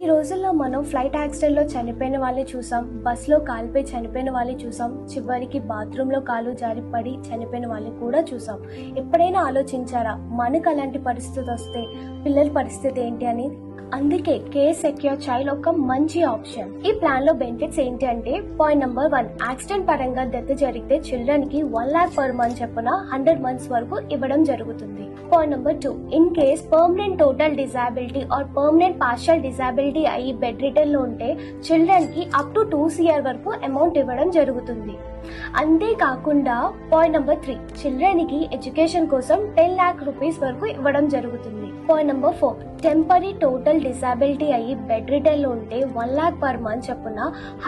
రోజుల్లో మనం ఫ్లైట్ యాక్సిడెంట్లో చనిపోయిన వాళ్ళని చూసాం, బస్సులో కాలిపోయి చనిపోయిన వాళ్ళని చూసాం, చివరికి బాత్రూంలో కాలు జారి పడి చనిపోయిన వాళ్ళని కూడా చూసాం. ఎప్పుడైనా ఆలోచించారా మనకు అలాంటి పరిస్థితి వస్తే పిల్లల పరిస్థితి ఏంటి అని? అందుకే కేర్ సెక్యూర్ చైల్డ్ ఒక మంచి ఆప్షన్. ఈ ప్లాన్ లో బెనిఫిట్స్ ఏంటి అంటే, పాయింట్ నెంబర్ 1, యాక్సిడెంట్ పరంగా డెత్ జరిగితే చిల్డ్రన్ కి 1 lakh per month చొప్పున 100 months వరకు ఇవ్వడం జరుగుతుంది. Point number 2, in case permanent total disability or permanent partial disability అయ్యి బెడ్ రిటర్న్ లో ఉంటే చిల్డ్రన్ కి అప్ టు 2 CR వరకు అమౌంట్ ఇవ్వడం జరుగుతుంది. అంతేకాకుండా పాయింట్ నెంబర్ 3, చిల్డ్రన్ కి ఎడ్యుకేషన్ కోసం 10 lakh rupees వరకు ఇవ్వడం జరుగుతుంది. Point number 4, temporary total disability అయ్యి బెడ్ రిటర్న్ లో ఉంటే 1 lakh per month చొప్పున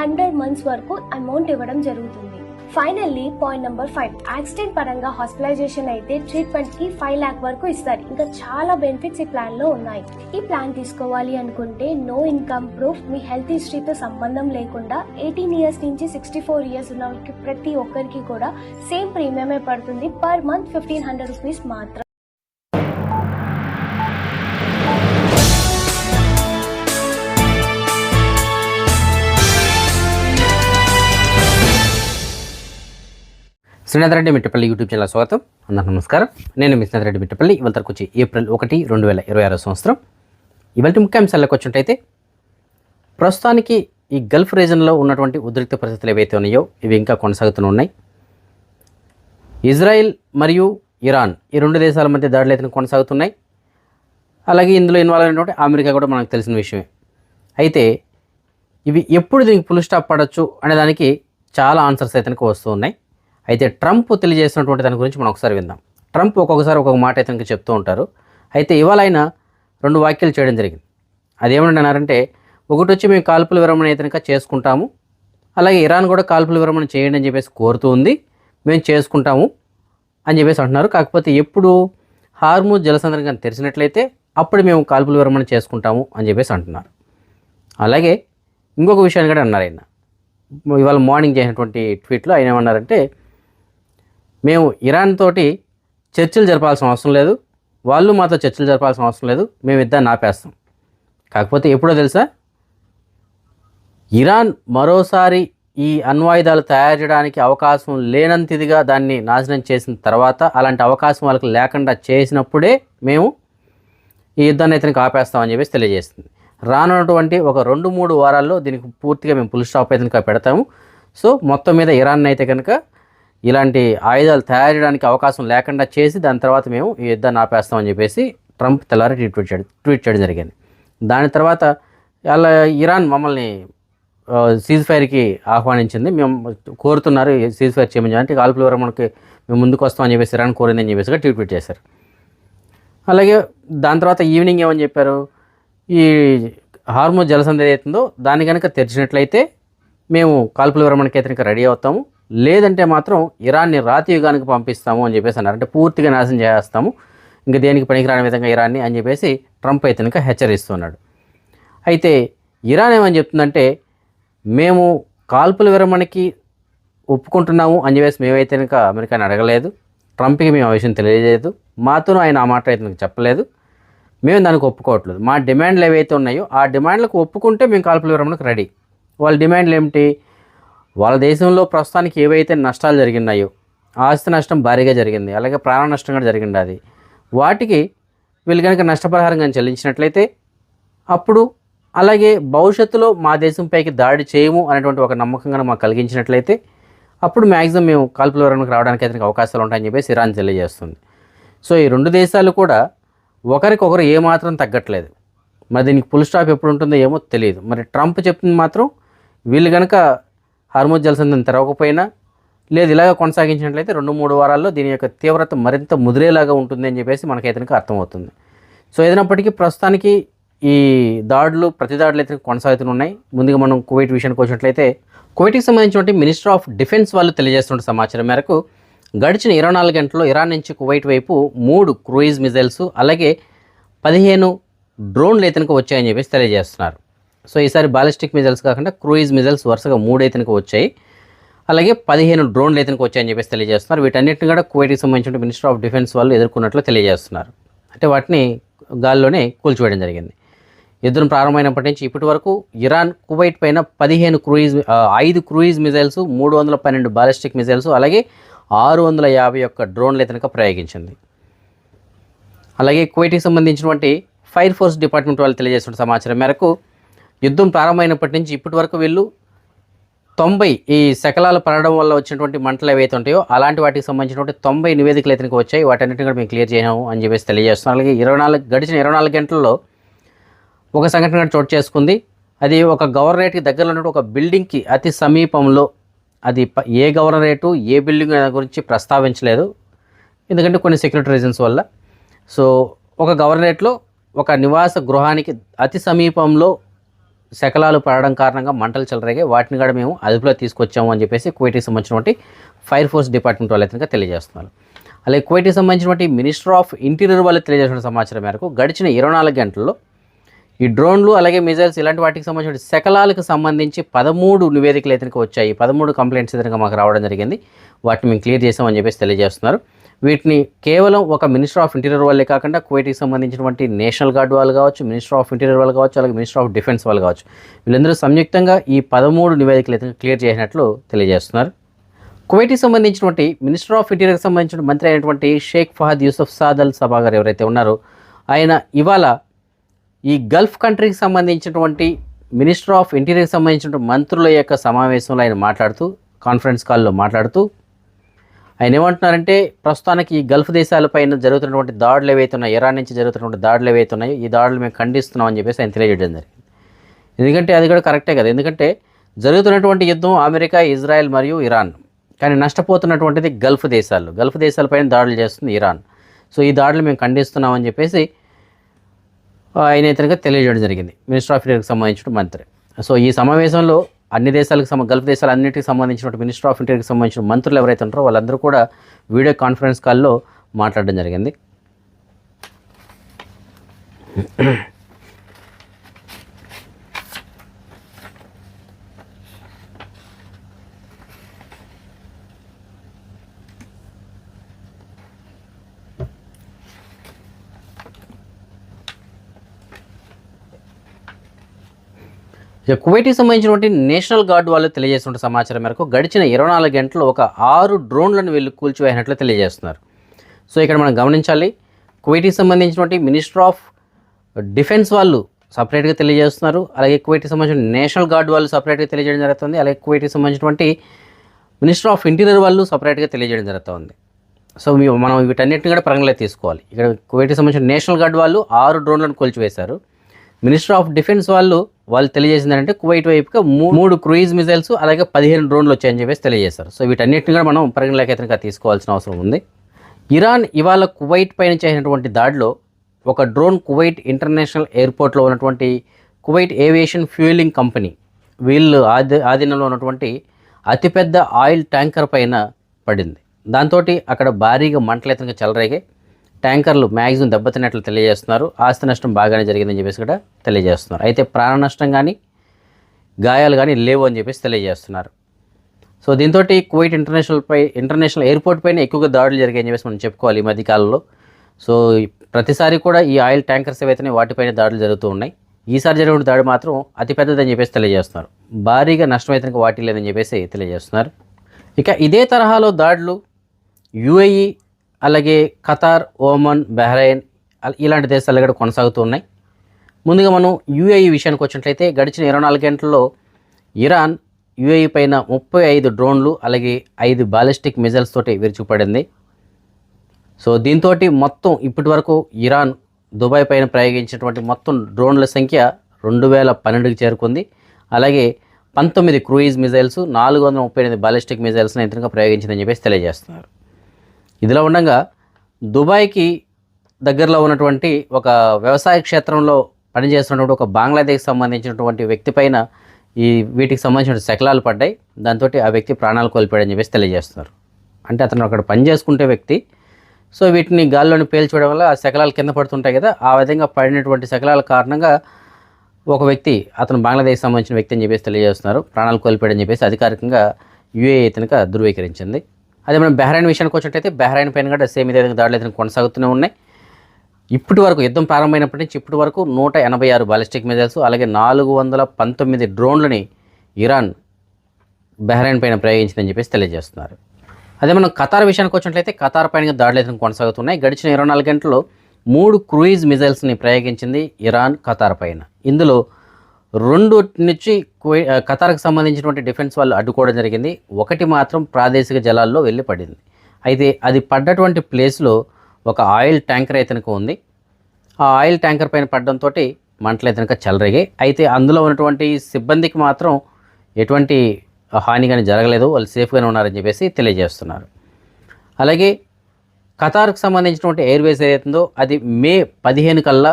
100 months వరకు అమౌంట్ ఇవ్వడం జరుగుతుంది. ఫైనల్లీ పాయింట్ నెంబర్ 5, యాక్సిడెంట్ పరంగా హాస్పిటలైజేషన్ అయితే ట్రీట్మెంట్ కి 5 lakh వరకు ఇస్తారు. ఇంకా చాలా బెనిఫిట్స్ ఈ ప్లాన్ లో ఉన్నాయి. ఈ ప్లాన్ తీసుకోవాలి అనుకుంటే నో ఇన్కమ్ ప్రూఫ్, మీ హెల్త్ హిస్టరీతో సంబంధం లేకుండా 18 years నుంచి 64 years ఉన్న వాళ్ళకి ప్రతి ఒక్కరికి కూడా సేమ్ ప్రీమియమే పడుతుంది. పర్ మంత్ 1500 rupees మాత్రం. శ్రీనాథ్ రెడ్డి మిట్టపల్లి యూట్యూబ్ ఛానల్ స్వాగతం. అందరికీ నమస్కారం. నేను మీ శ్రీనాథ్ రెడ్డి మిట్టపల్లి. ఇవాళ తరకు వచ్చి April 1, 2026 సంవత్సరం. ఇవాళ ముఖ్యాంశాలకు వచ్చినట్టయితే, ప్రస్తుతానికి ఈ గల్ఫ్ రీజన్లో ఉన్నటువంటి ఉద్రిక్త పరిస్థితులు ఏవైతే ఉన్నాయో ఇవి ఇంకా కొనసాగుతూ ఉన్నాయి. ఇజ్రాయిల్ మరియు ఇరాన్ ఈ రెండు దేశాల మధ్య దాడులు అయితే కొనసాగుతున్నాయి. అలాగే ఇందులో ఇన్వాల్వ్ అయినటువంటి అమెరికా కూడా మనకు తెలిసిన విషయమే. అయితే ఇవి ఎప్పుడు దీనికి ఫుల్ స్టాప్ పడవచ్చు అనే దానికి చాలా ఆన్సర్స్ అయితే వస్తూ ఉన్నాయి. అయితే ట్రంప్ తెలియజేసినటువంటి దాని గురించి మనం ఒకసారి విందాం. ట్రంప్ ఒక్కొక్కసారి ఒక్కొక్క మాట అయితే చెప్తూ ఉంటారు. అయితే ఇవాళ ఆయన 2 వ్యాఖ్యలు చేయడం జరిగింది. అదేమంటున్నారంటే, ఒకటి వచ్చి మేము కాల్పుల విరమణ అయితే చేసుకుంటాము, అలాగే ఇరాన్ కూడా కాల్పుల విరమణ చేయండి అని చెప్పేసి కోరుతూ ఉంది, మేము చేసుకుంటాము అని చెప్పేసి అంటున్నారు. కాకపోతే ఎప్పుడు హార్ముజ్ జలసంధిని కానీ తెరిచినట్లయితే అప్పుడు మేము కాల్పుల విరమణ చేసుకుంటాము అని చెప్పేసి అంటున్నారు. అలాగే ఇంకొక విషయాన్ని కూడా అన్నారు ఆయన. ఇవాళ మార్నింగ్ చేసినటువంటి ట్వీట్లో ఆయన ఏమన్నారంటే, మేము ఇరాన్ తోటి చర్చలు జరపాల్సిన అవసరం లేదు, వాళ్ళు మాతో చర్చలు జరపాల్సిన అవసరం లేదు, మేము ఇద్దరిని ఆపేస్తాం. కాకపోతే ఎప్పుడో తెలుసా, ఇరాన్ మరోసారి ఈ అణ్వాయుధాలు తయారు చేయడానికి అవకాశం లేనంతిదిగా దాన్ని నాశనం చేసిన తర్వాత, అలాంటి అవకాశం వాళ్ళకి లేకుండా చేసినప్పుడే మేము ఈ యుద్ధాన్ని అయితే ఆపేస్తామని చెప్పేసి తెలియజేస్తుంది. రానున్నటువంటి ఒక 2-3 వారాల్లో దీనికి పూర్తిగా మేము ఫుల్ స్టాప్ అయితే పెడతాము. సో మొత్తం మీద ఇరాన్ అయితే కనుక ఇలాంటి ఆయుధాలు తయారు చేయడానికి అవకాశం లేకుండా చేసి దాని తర్వాత మేము ఈ యుద్ధాన్ని ఆపేస్తామని చెప్పేసి ట్రంప్ తెల్లారి ట్వీట్ చేయడం జరిగింది. దాని తర్వాత అలా ఇరాన్ మమ్మల్ని సీజ్ ఫైర్కి ఆహ్వానించింది, మేము కోరుతున్నారు సీజ్ ఫైర్ చేయమని, అంటే కాల్పుల విరమణకి మేము ముందుకు వస్తామని చెప్పేసి ఇరాన్ కోరిందని చెప్పేసి ట్వీట్ చేశారు. అలాగే దాని తర్వాత ఈవినింగ్ ఏమని చెప్పారు, ఈ హార్ముజ్ జలసంధి ఏదైతుందో దాన్ని కనుక తెరిచినట్లయితే మేము కాల్పుల విరమణకి అయితే రెడీ అవుతాము, లేదంటే మాత్రం ఇరాన్ని రాతి యుగానికి పంపిస్తాము అని చెప్పేసి అన్నారు. అంటే పూర్తిగా నాశనం చేస్తాము, ఇంకా దేనికి పనికిరాని విధంగా ఇరాన్ని అని చెప్పేసి ట్రంప్ అయితే కనుక హెచ్చరిస్తున్నాడు. అయితే ఇరాన్ ఏమని చెప్తుందంటే, మేము కాల్పుల విరమణకి ఒప్పుకుంటున్నాము అని చెప్పేసి మేమైతే కనుక అమెరికాని అడగలేదు, ట్రంప్కి మేము ఆ విషయం తెలియజేయలేదు, మాతోనూ ఆయన ఆ మాట అయితే చెప్పలేదు, మేము దానికి ఒప్పుకోవట్లేదు. మా డిమాండ్లు ఏవైతే ఉన్నాయో ఆ డిమాండ్లకు ఒప్పుకుంటే మేము కాల్పుల విరమణకు రెడీ. వాళ్ళ డిమాండ్లు ఏమిటి? వాళ్ళ దేశంలో ప్రస్తుతానికి ఏవైతే నష్టాలు జరిగినాయో, ఆస్తి నష్టం భారీగా జరిగింది, అలాగే ప్రాణ నష్టం కూడా జరిగింది, అది వాటికి వీళ్ళు కనుక నష్టపరిహారం కానీ చెల్లించినట్లయితే అప్పుడు, అలాగే భవిష్యత్తులో మా దేశంపైకి దాడి చేయము అనేటువంటి ఒక నమ్మకంగా మాకు కలిగించినట్లయితే అప్పుడు మ్యాక్సిమం మేము కాల్పుల విరమణకు రావడానికి అయితే అవకాశాలు ఉంటాయని చెప్పేసి ఇరాన్ తెలియజేస్తుంది. సో ఈ 2 దేశాలు కూడా ఒకరికొకరు ఏమాత్రం తగ్గట్లేదు. మరి దీనికి ఫుల్ స్టాప్ ఎప్పుడు ఉంటుందో ఏమో తెలియదు. మరి ట్రంప్ చెప్తుంది మాత్రం, వీళ్ళు కనుక హార్ముజ్ జలసంధిని తెరవకపోయినా, లేదు ఇలాగ కొనసాగించినట్లయితే 2-3 వారాల్లో దీని యొక్క తీవ్రత మరింత ముదిరేలాగా ఉంటుంది అని చెప్పేసి మనకైతే అర్థమవుతుంది. సో ఏదైనప్పటికీ ప్రస్తుతానికి ఈ దాడులు ప్రతిదాడులు అయితే కొనసాగుతున్నాయి. ముందుగా మనం కువైట్ విషయానికి వచ్చినట్లయితే, కువైట్కి సంబంధించినటువంటి మినిస్టర్ ఆఫ్ డిఫెన్స్ వాళ్ళు తెలియజేస్తున్న సమాచారం మేరకు గడిచిన 24 గంటల్లో ఇరాన్ నుంచి కువైట్ వైపు 3 క్రూయిజ్ మిజైల్స్, అలాగే 15 డ్రోన్లు అయితే వచ్చాయని చెప్పేసి తెలియజేస్తున్నారు. సో ఈసారి బాలిస్టిక్ మిజైల్స్ కాకుండా క్రూయిజ్ మిజైల్స్ వరుసగా 3 అయితే వచ్చాయి, అలాగే 15 డ్రోన్లు అయితే వచ్చాయని చెప్పేసి తెలియజేస్తున్నారు. వీటన్నిటిని కూడా కువైట్కి సంబంధించిన మినిస్టర్ ఆఫ్ డిఫెన్స్ వాళ్ళు ఎదుర్కొన్నట్లు తెలియజేస్తున్నారు. అంటే వాటిని గాల్లోనే కూల్చివేయడం జరిగింది. యుద్ధం ప్రారంభమైనప్పటి నుంచి ఇప్పటి వరకు ఇరాన్ కువైట్ పైన 5 క్రూయిజ్ మిజైల్స్, 312 బాలిస్టిక్ మిజైల్స్, అలాగే 651 డ్రోన్లు ఇతనిక ప్రయోగించింది. అలాగే కువైట్కి సంబంధించినటువంటి ఫైర్ ఫోర్స్ డిపార్ట్మెంట్ వాళ్ళు తెలియజేస్తున్న సమాచారం మేరకు యుద్ధం ప్రారంభమైనప్పటి నుంచి ఇప్పటి వరకు వీళ్ళు 90 ఈ శకలాలు పడడం వల్ల వచ్చినటువంటి మంటలు ఏవైతే ఉంటాయో అలాంటి వాటికి సంబంధించినటువంటి 90 నివేదికలు ఇతనికి వచ్చాయి. వాటన్నిటిని కూడా మేము క్లియర్ చేసాము అని చెప్పేసి తెలియజేస్తున్నాం. అలాగే గడిచిన 24 గంటల్లో ఒక సంఘటన చోటు చేసుకుంది. అది ఒక గవర్నరేట్కి దగ్గరలో ఉన్నటువంటి ఒక బిల్డింగ్కి అతి సమీపంలో, అది ఏ గవర్నరేటు ఏ బిల్డింగ్ గురించి ప్రస్తావించలేదు, ఎందుకంటే కొన్ని సెక్యూరిటీ రీజన్స్ వల్ల. సో ఒక గవర్నరేట్లో ఒక నివాస గృహానికి అతి సమీపంలో శకలాలు పడడం కారణంగా మంటలు చెలరేగాయి. వాటిని కూడా మేము అదుపులో తీసుకొచ్చాము అని చెప్పేసి కువైట్కి సంబంధించినటువంటి ఫైర్ ఫోర్స్ డిపార్ట్మెంట్ వాళ్ళు అయితే తెలియజేస్తున్నారు. అలాగే కువైట్కి సంబంధించినటువంటి మినిస్టర్ ఆఫ్ ఇంటీరియర్ వాళ్ళు తెలియజేసిన సమాచారం మేరకు గడిచిన 24 గంటల్లో ఈ డ్రోన్లు అలాగే మిజైల్స్ ఇలాంటి వాటికి సంబంధించిన శకలాలకు సంబంధించి 13 నివేదికలు అయితే వచ్చాయి. 13 కంప్లైంట్స్ అయితే మాకు రావడం జరిగింది. వాటిని మేము క్లియర్ చేసామని చెప్పేసి తెలియజేస్తున్నారు. వీటిని కేవలం ఒక మినిస్టర్ ఆఫ్ ఇంటీరియర్ వాళ్ళే కాకుండా కువైట్కి సంబంధించినటువంటి నేషనల్ గార్డ్ వాళ్ళు కావచ్చు, మినిస్టర్ ఆఫ్ ఇంటీరియర్ వాళ్ళు కావచ్చు, అలాగే మినిస్టర్ ఆఫ్ డిఫెన్స్ వాళ్ళు కావచ్చు, వీళ్ళందరూ సంయుక్తంగా ఈ 13 నివేదికలు అయితే క్లియర్ చేసినట్లు తెలియజేస్తున్నారు. కువైట్కి సంబంధించినటువంటి మినిస్టర్ ఆఫ్ ఇంటీరియర్కి సంబంధించిన మంత్రి అయినటువంటి షేక్ ఫహద్ యూసఫ్ సాద్ అల్ సబా గారు ఎవరైతే ఉన్నారో ఆయన ఇవాళ ఈ గల్ఫ్ కంట్రీకి సంబంధించినటువంటి మినిస్టర్ ఆఫ్ ఇంటీరియర్కి సంబంధించిన మంత్రుల యొక్క సమావేశంలో ఆయన మాట్లాడుతూ, కాన్ఫరెన్స్ కాల్లో మాట్లాడుతూ ఆయన ఏమంటున్నారంటే ప్రస్తుతానికి ఈ గల్ఫ్ దేశాలపైన జరుగుతున్నటువంటి దాడులు ఏవైతే ఉన్నాయో, ఇరాన్ నుంచి జరుగుతున్నటువంటి దాడులు ఏవైతే ఉన్నాయో ఈ దాడులు మేము ఖండిస్తున్నాం అని చెప్పేసి ఆయన తెలియజేయడం జరిగింది. ఎందుకంటే అది కూడా కరెక్టే కదా, ఎందుకంటే జరుగుతున్నటువంటి యుద్ధం అమెరికా, ఇజ్రాయెల్ మరియు ఇరాన్, కానీ నష్టపోతున్నటువంటిది గల్ఫ్ దేశాలపైన దాడులు చేస్తుంది ఇరాన్. సో ఈ దాడులు మేము ఖండిస్తున్నాం అని చెప్పేసి ఆయన ఇతనిగా తెలియజేయడం జరిగింది, మినిస్టర్ ఆఫ్ ఇంటీరియర్కి సంబంధించిన మంత్రి. సో ఈ సమావేశంలో అన్ని దేశాలకు గల్ఫ్ దేశాలు అన్నింటికి సంబంధించిన మినిస్టర్ ఆఫ్ ఇంటీరియర్కి సంబంధించిన మంత్రులు ఎవరైతే ఉంటారో వాళ్ళందరూ కూడా వీడియో కాన్ఫరెన్స్ కాల్లో మాట్లాడడం జరిగింది. కువైట్కి సంబంధించినటువంటి నేషనల్ గార్డ్ వాళ్ళు తెలియజేస్తున్న సమాచారం మేరకు గడిచిన 24 గంటల్లో ఒక 6 డ్రోన్లను వీళ్ళు కూల్చివేసినట్లు తెలియజేస్తున్నారు. సో ఇక్కడ మనం గమనించాలి, కువైట్కి సంబంధించినటువంటి మినిస్టర్ ఆఫ్ డిఫెన్స్ వాళ్ళు సపరేట్గా తెలియజేస్తున్నారు, అలాగే కువైట్కి సంబంధించిన నేషనల్ గార్డ్ వాళ్ళు సపరేట్గా తెలియజేయడం జరుగుతుంది, అలాగే కువైట్కి సంబంధించినటువంటి మినిస్టర్ ఆఫ్ ఇంటీరియర్ వాళ్ళు సపరేట్గా తెలియజేయడం జరుగుతుంది. సో మనం వీటన్నిటిని కూడా పరిగణలోకి తీసుకోవాలి. ఇక్కడ కువైట్కి సంబంధించిన నేషనల్ గార్డ్ వాళ్ళు 6 డ్రోన్లను కూల్చివేశారు. మినిస్టర్ ఆఫ్ డిఫెన్స్ వాళ్ళు తెలియజేసింది అంటే కువైట్ వైపుగా 3 క్రూయిజ్ మిజైల్స్ అలాగే 15 డ్రోన్లు వచ్చాయని చెప్పేసి తెలియజేశారు. సో వీటన్నిటిని కూడా మనం పరిగణలోకి తీసుకోవాల్సిన అవసరం ఉంది. ఇరాన్ ఇవాళ కువైట్ పైన చేసినటువంటి దాడిలో ఒక డ్రోన్ కువైట్ ఇంటర్నేషనల్ ఎయిర్పోర్ట్లో ఉన్నటువంటి కువైట్ ఏవియేషన్ ఫ్యూయలింగ్ కంపెనీ వీళ్ళు ఆధీనంలో ఉన్నటువంటి అతిపెద్ద ఆయిల్ ట్యాంకర్ పైన పడింది. దాంతో అక్కడ భారీగా మంటలు చెలరేగాయి. ట్యాంకర్లు మ్యాక్సిమం దెబ్బతిన్నట్లు తెలియజేస్తున్నారు. ఆస్తి నష్టం బాగానే జరిగిందని చెప్పేసి కూడా తెలియజేస్తున్నారు. అయితే ప్రాణ నష్టం కానీ గాయాలు కానీ లేవు అని చెప్పేసి తెలియజేస్తున్నారు. సో దీంతో కువైట్ ఇంటర్నేషనల్ ఎయిర్పోర్ట్ పైన ఎక్కువగా దాడులు జరిగాయని చెప్పేసి మనం చెప్పుకోవాలి ఈ మధ్యకాలంలో. సో ప్రతిసారి కూడా ఈ ఆయిల్ ట్యాంకర్స్ ఏవైతే వాటిపైన దాడులు జరుగుతూ ఉన్నాయి. ఈసారి జరిగిన దాడి మాత్రం అతిపెద్దదని చెప్పేసి తెలియజేస్తున్నారు. భారీగా నష్టం అయితే వాటి లేదని చెప్పేసి తెలియజేస్తున్నారు. ఇక ఇదే తరహాలో దాడులు యుఏఈ అలాగే ఖతార్, ఓమన్, బహ్రెయిన్ ఇలాంటి దేశాలు కూడా కొనసాగుతూ ఉన్నాయి. ముందుగా మనం యుఏఈ విషయానికి వచ్చినట్లయితే గడిచిన 24 గంటల్లో ఇరాన్ యుఏఈ పైన 35 డ్రోన్లు అలాగే 5 బాలిస్టిక్ మిజైల్స్ తోటి విరుచుకుపడింది. సో దీంతో మొత్తం ఇప్పటి వరకు ఇరాన్ దుబాయ్ పైన ప్రయోగించినటువంటి మొత్తం డ్రోన్ల సంఖ్య 2012కి చేరుకుంది. అలాగే 19 క్రూయిజ్ మిజైల్స్, 438 బాలిస్టిక్ మిజైల్స్ని ఇంతగా ప్రయోగించిందని చెప్పేసి తెలియజేస్తున్నారు. ఇదిలా ఉండగా దుబాయ్కి దగ్గరలో ఉన్నటువంటి ఒక వ్యవసాయ క్షేత్రంలో పనిచేస్తున్నటువంటి ఒక బంగ్లాదేశ్కి సంబంధించినటువంటి వ్యక్తి పైన వీటికి సంబంధించిన శకలాలు పడ్డాయి. దాంతో ఆ వ్యక్తి ప్రాణాలు కోల్పోయాడని చెప్పేసి తెలియజేస్తున్నారు. అంటే అతను అక్కడ పని చేసుకుంటే వ్యక్తి, సో వీటిని గాల్లోని పేల్చడం వల్ల ఆ శకలాలు కింద పడుతుంటాయి కదా, ఆ విధంగా పడినటువంటి శకలాల కారణంగా ఒక వ్యక్తి, అతను బంగ్లాదేశ్కి సంబంధించిన వ్యక్తి అని చెప్పేసి తెలియజేస్తున్నారు, ప్రాణాలు కోల్పోయాడని చెప్పేసి అధికారికంగా యుఏఈ ఇతనికి ధృవీకరించింది. అదే మనం బహ్రెయిన్ విషయానికి వచ్చినట్టయితే బహ్రెయిన్ పైన కూడా సేమ్ ఇదే విధంగా దాడులు అయితే కొనసాగుతూనే ఉన్నాయి. ఇప్పటి వరకు యుద్ధం ప్రారంభమైనప్పటి నుంచి ఇప్పటి వరకు 186 బాలిస్టిక్ మిజైల్స్ అలాగే 419 డ్రోన్లని ఇరాన్ బహ్రెయిన్ పైన ప్రయోగించిందని చెప్పేసి తెలియజేస్తున్నారు. అదే మనం ఖతార్ విషయానికి వచ్చినట్లయితే ఖతార్ పైన దాడులు కొనసాగుతున్నాయి. గడిచిన 24 గంటల్లో 3 క్రూయిజ్ మిజైల్స్ని ప్రయోగించింది ఇరాన్ ఖతార్ పైన. ఇందులో 2 నుంచి ఖతార్కి సంబంధించినటువంటి డిఫెన్స్ వాళ్ళు అడ్డుకోవడం జరిగింది. ఒకటి మాత్రం ప్రాదేశిక జలాల్లో వెళ్ళి పడింది. అయితే అది పడ్డటువంటి ప్లేస్లో ఒక ఆయిల్ ట్యాంకర్ అయితే ఉంది. ఆ ఆయిల్ ట్యాంకర్ పైన పడడంతో మంటలు అయితే చెలరేగాయి. అయితే అందులో ఉన్నటువంటి సిబ్బందికి మాత్రం ఎటువంటి హాని కానీ జరగలేదు, వాళ్ళు సేఫ్గానే ఉన్నారని చెప్పేసి తెలియజేస్తున్నారు. అలాగే ఖతార్కి సంబంధించినటువంటి ఎయిర్వేస్ ఏదైతుందో అది మే 15 కల్లా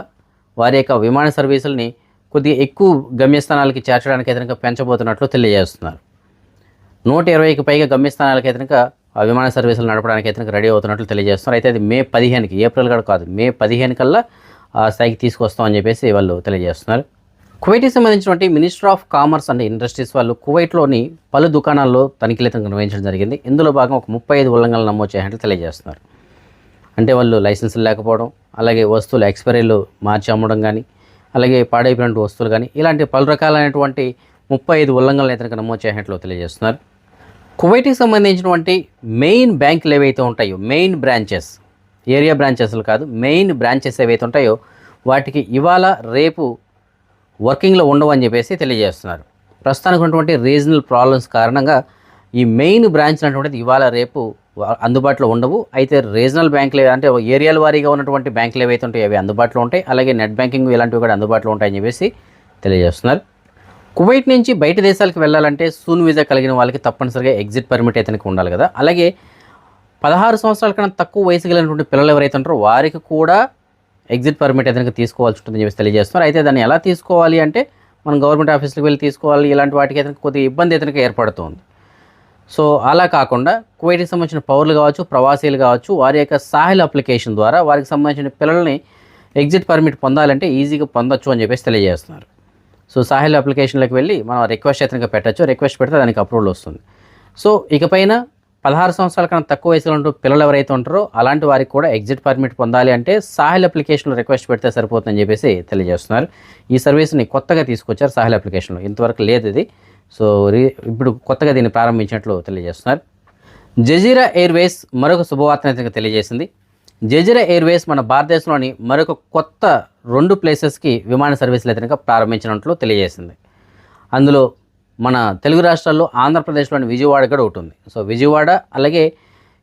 వారి యొక్క విమాన సర్వీసుల్ని కొద్దిగా ఎక్కువ గమ్యస్థానాలకి చేర్చడానికి అయితే పెంచబోతున్నట్లు తెలియజేస్తున్నారు. 120కి పైగా గమ్యస్థానాలకి అయితే ఆ విమాన సర్వీసులు నడపడానికి అయితే రెడీ అవుతున్నట్లు తెలియజేస్తున్నారు. అయితే అది మే 15కి, ఏప్రిల్ కూడా కాదు, మే 15 కల్లా ఆ స్థాయికి తీసుకొస్తామని చెప్పేసి వాళ్ళు తెలియజేస్తున్నారు. కువైట్కి సంబంధించినటువంటి minister of commerce and industries వాళ్ళు కువైట్లోని పలు దుకాణాల్లో తనిఖీలు నిర్వహించడం జరిగింది. ఇందులో భాగంగా ఒక 35 ఉల్లంఘనలు నమోదు చేసినట్లు తెలియజేస్తున్నారు. అంటే వాళ్ళు లైసెన్సులు లేకపోవడం, అలాగే వస్తువులు ఎక్స్పైరీలు మార్చి అమ్మడం కానీ, అలాగే పాడైపోయినటువంటి వస్తువులు కానీ, ఇలాంటి పలు రకాలైనటువంటి 35 ఉల్లంఘనలు అయితే నమోదు చేసినట్లు తెలియజేస్తున్నారు. కువైట్కి సంబంధించినటువంటి మెయిన్ బ్యాంకులు ఏవైతే ఉంటాయో, మెయిన్ బ్రాంచెస్, ఏరియా బ్రాంచెస్లు కాదు, మెయిన్ బ్రాంచెస్ ఏవైతే ఉంటాయో వాటికి ఇవాళ రేపు వర్కింగ్లో ఉండవు అని చెప్పేసి తెలియజేస్తున్నారు. ప్రస్తుతానికి ఉన్నటువంటి రీజనల్ ప్రాబ్లమ్స్ కారణంగా ఈ మెయిన్ బ్రాంచ్ అనేటువంటిది ఇవాళ రేపు అందుబాటులో ఉండవు. అయితే రీజనల్ బ్యాంకులు అంటే ఏరియాల వారీగా ఉన్నటువంటి బ్యాంకులు ఏవైతే ఉంటాయో అవి అందుబాటులో ఉంటాయి. అలాగే నెట్ బ్యాంకింగ్ ఇలాంటివి కూడా అందుబాటులో ఉంటాయని చెప్పేసి తెలియజేస్తున్నారు. కువైట్ నుంచి బయట దేశాలకు వెళ్ళాలంటే సూన్ వీసా కలిగిన వాళ్ళకి తప్పనిసరిగా ఎగ్జిట్ పర్మిట్ అయితే ఉండాలి కదా. అలాగే 16 సంవత్సరాల కన్నా తక్కువ వయసు కలిగినటువంటి పిల్లలు ఎవరైతే ఉంటారో వారికి కూడా ఎగ్జిట్ పర్మిట్ అయితే తీసుకోవాల్సి ఉంటుందని చెప్పేసి తెలియజేస్తున్నారు. అయితే దాన్ని ఎలా తీసుకోవాలి అంటే మనం గవర్నమెంట్ ఆఫీస్కి వెళ్ళి తీసుకోవాలి. ఇలాంటి వాటికి అయితే కొద్దిగా ఇబ్బంది అయితే ఏర్పడుతుంది. సో అలా కాకుండా కువైట్కి సంబంధించిన పౌరులు కావచ్చు, ప్రవాసీలు కావచ్చు, వారి యొక్క సాహిల్ అప్లికేషన్ ద్వారా వారికి సంబంధించిన పిల్లల్ని ఎగ్జిట్ పర్మిట్ పొందాలంటే ఈజీగా పొందొచ్చు అని చెప్పేసి తెలియజేస్తున్నారు. సో సాహిల్ అప్లికేషన్లోకి వెళ్ళి మనం రిక్వెస్ట్ అయితే పెట్టచ్చు. రిక్వెస్ట్ పెడితే దానికి అప్రూవల్ వస్తుంది. సో ఇకపైన 16 సంవత్సరాల కన్నా తక్కువ వయసులో ఉంటూ పిల్లలు ఎవరైతే ఉంటారో అలాంటి వారికి కూడా ఎగ్జిట్ పర్మిట్ పొందాలి అంటే సాహిల్ అప్లికేషన్లో రిక్వెస్ట్ పెడితే సరిపోతుందని చెప్పేసి తెలియజేస్తున్నారు. ఈ సర్వీస్ని కొత్తగా తీసుకొచ్చారు సాహిల్ అప్లికేషన్లో, ఇంతవరకు లేదు ఇది. సో ఇప్పుడు కొత్తగా దీన్ని ప్రారంభించినట్లు తెలియజేస్తున్నారు. జజీరా ఎయిర్వేస్ మరొక శుభవార్తను తెలియజేసింది. జజీరా ఎయిర్వేస్ మన భారతదేశంలోని మరొక కొత్త 2 ప్లేసెస్కి విమాన సర్వీసులు అయితే ప్రారంభించినట్లు తెలియజేసింది. అందులో మన తెలుగు రాష్ట్రాల్లో ఆంధ్రప్రదేశ్లోని విజయవాడ కూడా ఒకటి ఉంది. సో విజయవాడ అలాగే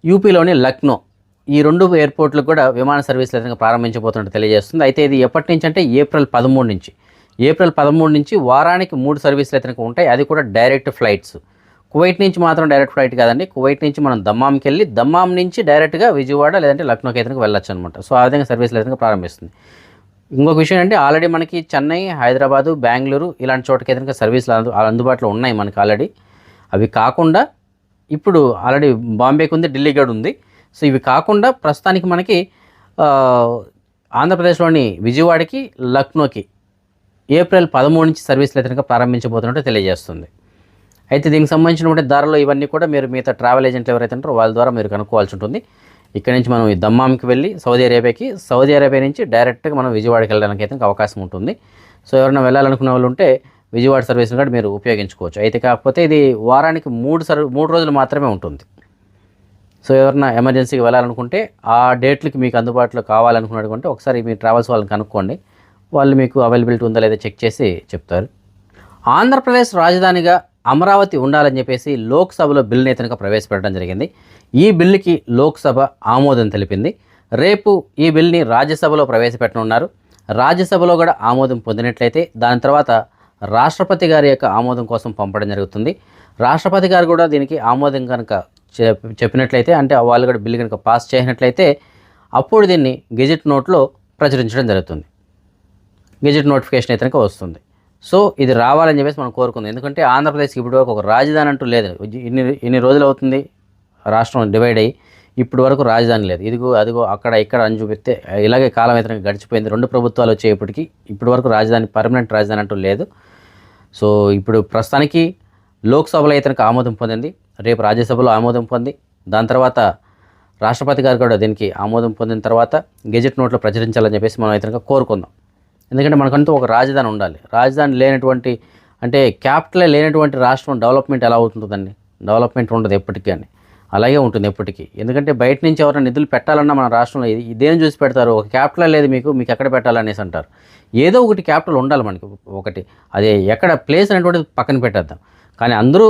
యూపీలోని లక్నో, ఈ 2 ఎయిర్పోర్ట్లకు కూడా విమాన సర్వీసులు అయితే ప్రారంభించబోతున్నట్టు తెలియజేస్తుంది. అయితే ఇది ఎప్పటి నుంచి అంటే ఏప్రిల్ 13 నుంచి వారానికి 3 సర్వీసులు అయితే ఉంటాయి. అది కూడా డైరెక్ట్ ఫ్లైట్స్. కువైట్ నుంచి మాత్రం డైరెక్ట్ ఫ్లైట్ కాదండి. కువైట్ నుంచి మనం దమ్మాంకి వెళ్ళి దమ్మాం నుంచి డైరెక్ట్గా విజయవాడ లేదంటే లక్నోకి అయితే వెళ్ళొచ్చు అనమాట. సో ఆ విధంగా సర్వీసులు అయితే ప్రారంభిస్తుంది. ఇంకొక విషయం అంటే ఆల్రెడీ మనకి చెన్నై, హైదరాబాదు, బెంగళూరు ఇలాంటి చోటకి అయితే సర్వీసులు అందుబాటులో ఉన్నాయి మనకి ఆల్రెడీ. అవి కాకుండా ఇప్పుడు ఆల్రెడీ బాంబేకి ఉంది, ఢిల్లీ కూడా ఉంది. సో ఇవి కాకుండా ప్రస్తుతానికి మనకి ఆంధ్రప్రదేశ్లోని విజయవాడకి, లక్నోకి ఏప్రిల్ 13 నుంచి సర్వీసులు అయితే ప్రారంభించబోతున్నట్టు తెలియజేస్తుంది. అయితే దీనికి సంబంధించినటువంటి ధరలు ఇవన్నీ కూడా మీరు మిగతా ట్రావెల్ ఏజెంట్లు ఎవరైతే ఉంటారో వాళ్ళ ద్వారా మీరు కనుక్కోవాల్సి ఉంటుంది. ఇక్కడ నుంచి మనం ఈ దమ్మాంకి వెళ్ళి సౌదీ అరేబియా నుంచి డైరెక్ట్గా మనం విజయవాడకి వెళ్ళడానికి అయితే అవకాశం ఉంటుంది. సో ఎవరైనా వెళ్ళాలనుకునే వాళ్ళు ఉంటే విజయవాడ సర్వీస్ని కూడా మీరు ఉపయోగించుకోవచ్చు. అయితే కాకపోతే ఇది వారానికి 3 రోజులు మాత్రమే ఉంటుంది. సో ఎవరైనా ఎమర్జెన్సీకి వెళ్ళాలనుకుంటే ఆ డేట్లకి మీకు అందుబాటులో కావాలనుకున్నట్టుకుంటే ఒకసారి మీ ట్రావెల్స్ వాళ్ళని కనుక్కోండి. వాళ్ళు మీకు అవైలబిలిటీ ఉందా లేదా చెక్ చేసి చెప్తారు. ఆంధ్రప్రదేశ్ రాజధానిగా అమరావతి ఉండాలని చెప్పేసి లోక్సభలో బిల్లుని అయితే ప్రవేశపెట్టడం జరిగింది. ఈ బిల్లుకి లోక్సభ ఆమోదం తెలిపింది. రేపు ఈ బిల్ని రాజ్యసభలో ప్రవేశపెట్టనున్నారు. రాజ్యసభలో కూడా ఆమోదం పొందినట్లయితే దాని తర్వాత రాష్ట్రపతి గారి యొక్క ఆమోదం కోసం పంపడం జరుగుతుంది. రాష్ట్రపతి గారు కూడా దీనికి ఆమోదం కనుక చెప్పినట్లయితే, అంటే వాళ్ళు కూడా బిల్లు కనుక పాస్ చేసినట్లయితే అప్పుడు దీన్ని గెజెట్ నోట్లో ప్రచురించడం జరుగుతుంది. గెజెట్ నోటిఫికేషన్ అయితే కనుక వస్తుంది. సో ఇది రావాలని చెప్పేసి మనం కోరుకుందాం. ఎందుకంటే ఆంధ్రప్రదేశ్కి ఇప్పటి వరకు ఒక రాజధాని అంటూ లేదు. ఇన్ని రోజులు అవుతుంది రాష్ట్రం డివైడ్ అయ్యి, ఇప్పటి వరకు రాజధాని లేదు. అదిగో అక్కడ ఇక్కడ అని చూపిస్తే ఇలాగే కాలం అయితే గడిచిపోయింది. 2 ప్రభుత్వాలు వచ్చేప్పటికి ఇప్పటి వరకు పర్మనెంట్ రాజధాని అంటూ లేదు. సో ఇప్పుడు ప్రస్తుతానికి లోక్సభలో అయితే ఆమోదం పొందింది. రేపు రాజ్యసభలో ఆమోదం పొంది దాని తర్వాత రాష్ట్రపతి గారు కూడా దీనికి ఆమోదం పొందిన తర్వాత గెజెట్ నోట్లో ప్రచురించాలని చెప్పేసి మనం అయితే కోరుకుందాం. ఎందుకంటే మనకంటూ ఒక రాజధాని ఉండాలి. రాజధాని లేనటువంటి అంటే క్యాపిటలే లేనటువంటి రాష్ట్రం డెవలప్మెంట్ ఎలా అవుతుందండి? డెవలప్మెంట్ ఉండదు ఎప్పటికీ అని, అలాగే ఉంటుంది ఎప్పటికీ. ఎందుకంటే బయట నుంచి ఎవరైనా నిధులు పెట్టాలన్నా మన రాష్ట్రంలో ఇదేం చూసి పెడతారు? ఒక క్యాపిటల్ లేదు మీకు ఎక్కడ పెట్టాలనేసి అంటారు. ఏదో ఒకటి క్యాపిటల్ ఉండాలి మనకి ఒకటి. అదే ఎక్కడ ప్లేస్ అనేటువంటిది పక్కన పెట్టేద్దాం. కానీ అందరూ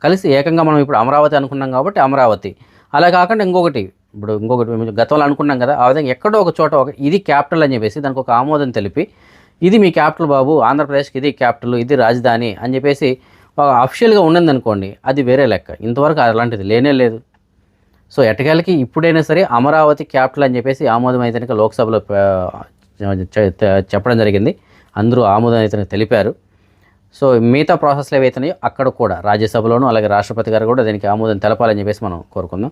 కలిసి ఏకంగా మనం ఇప్పుడు అమరావతి అనుకున్నాం కాబట్టి అమరావతి, అలా కాకుండా ఇంకొకటి గతంలో అనుకున్నాం కదా, ఆ విధంగా ఎక్కడో ఒక చోట ఇది క్యాపిటల్ అని చెప్పేసి దానికి ఒక ఆమోదం తెలిపి ఇది మీ క్యాపిటల్ బాబు, ఆంధ్రప్రదేశ్కి ఇది క్యాపిటల్, ఇది రాజధాని అని చెప్పేసి అఫిషియల్గా ఉండిందనుకోండి, అది వేరే లెక్క. ఇంతవరకు అలాంటిది లేనే లేదు. సో ఎటకాలకి ఇప్పుడైనా సరే అమరావతి క్యాపిటల్ అని చెప్పేసి ఆమోదం అయితే లోక్సభలో చెప్పడం జరిగింది. అందరూ ఆమోదం అయితే తెలిపారు. సో మిగతా ప్రాసెస్లు ఏవైతున్నాయో అక్కడ కూడా రాజ్యసభలోనూ అలాగే రాష్ట్రపతి గారు కూడా దీనికి ఆమోదం తెలపాలని చెప్పేసి మనం కోరుకుందాం.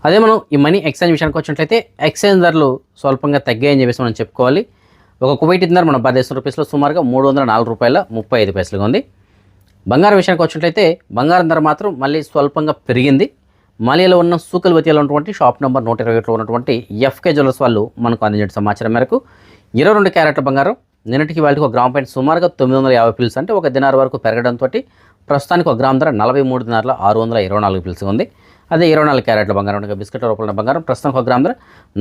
అదే మనం ఈ మనీ ఎక్స్చేంజ్ విషయానికి వచ్చినట్లయితే ఎక్స్చేంజ్ ధరలు స్వల్పంగా తగ్గాయని చెప్పేసి మనం చెప్పుకోవాలి. ఒక కువైట్ దినార్ మన భారతదేశం రూపీస్లో సుమారుగా 304 రూపాయల 35 పైసలుగా ఉంది. బంగారం విషయానికి వచ్చినట్లయితే బంగారం ధర మాత్రం మళ్ళీ స్వల్పంగా పెరిగింది. మాలియాలో ఉన్న సూకల్వతియాలో ఉన్నటువంటి షాప్ నెంబర్ 121లో ఉన్నటువంటి ఎఫ్కే జ్యువెలర్స్ వాళ్ళు మనకు అందించిన సమాచారం మేరకు 22 క్యారెట్ల బంగారం నిన్నటికి వాళ్ళకి ఒక గ్రామ్ పాయింట్ సుమారుగా 950 పిల్స్ అంటే ఒక దినార్ వరకు పెరగడంతో ప్రస్తుతానికి ఒక గ్రామ్ ధర 43 దినార్ల 624 పిల్స్గా ఉంది. అదే 24 క్యారెట్ల బంగారం బిస్కెట్ల రూపంలో బంగారం ప్రస్తుతానికి ఒక గ్రామ్ ధర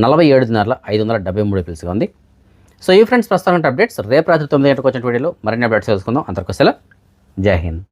47 దినార్ల 573 పిల్స్గా ఉంది. సో ఈ ఫ్రెండ్స్ ప్రస్తుతం అప్డేట్స్ రేపు రాత్రి 9 గంటలకు వచ్చిన వీడియోలో మరిన్ని అప్డేట్స్ తెలుసుకుందాం. అంతవరకు సెలవు. జై హింద్.